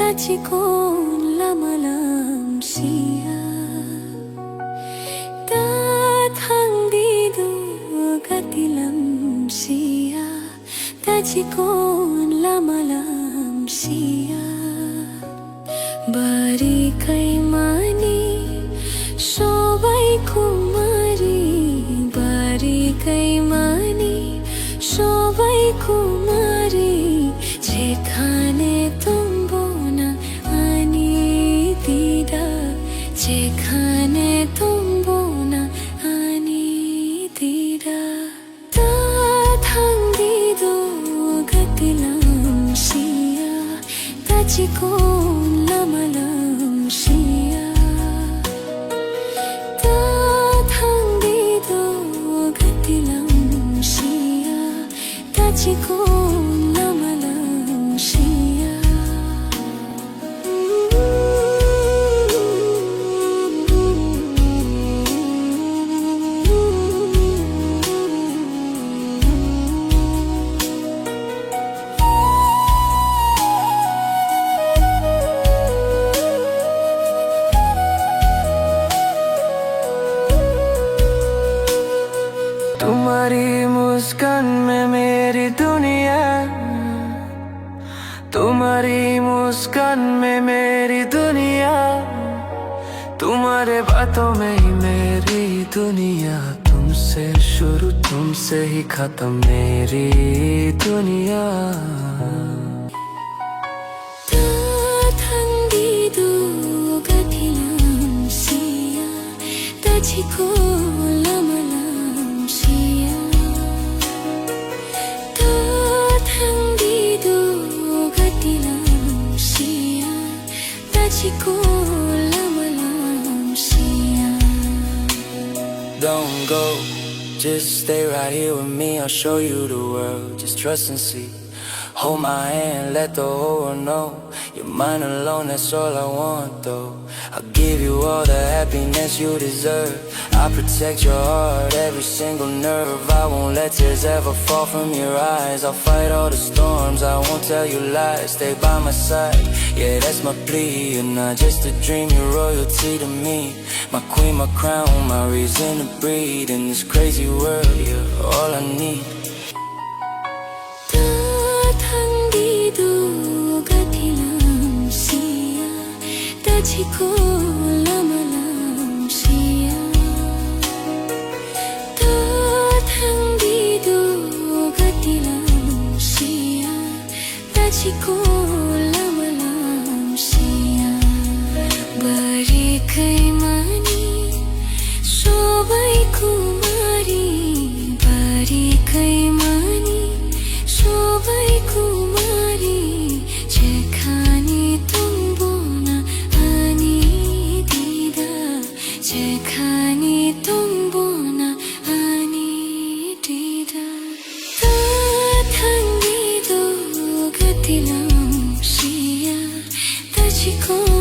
Tachikon lamalam siya Tathang didu katilam siya Tachikon lamalam siya Bari kay mani Shobai kumari Bari kay mani Shobai kumari Jekhane যেখানে তুমবো না আনি দিরা তাথাং দিদো গতিলাম শিয়া তাচিকোন লামালাম শিয়া তাথাং দিদো গতিলাম শিয়া তাচিকোন লামালাম শিয়া तुम्हारी मुस्कान में मेरी दुनिया तुम्हारी मुस्कान में मेरी दुनिया तुम्हारे बातों में ही मेरी दुनिया तुमसे शुरू तुमसे ही खत्म मेरी दुनिया Don't go, just stay right here with me. I'll show you the world, just trust and see. Hold my hand, let the whole world know you're mine alone, that's all I want though. I'll give you all the happiness you deserve. I'll protect your heart, every single nerve. I won't let tears ever fall from your eyes. I'll fight all the storms, I won't tell you lies. Stay by my side, yeah, that's my plea. You're not just a dream, you're royalty to me. My queen, my crown, my reason to breathe. In this crazy world, you're all I need. Tachikon lamalam siya Tathang didu gatilam siya Tachikon lamalam siya Bari kay mani Shobai kumari Bari kay mani Shobai kumari Jekhane tumbona যেখানে তুমবো না আনি দিদা তাথাং দিদো গতিলাম শিয়া তাচিকোন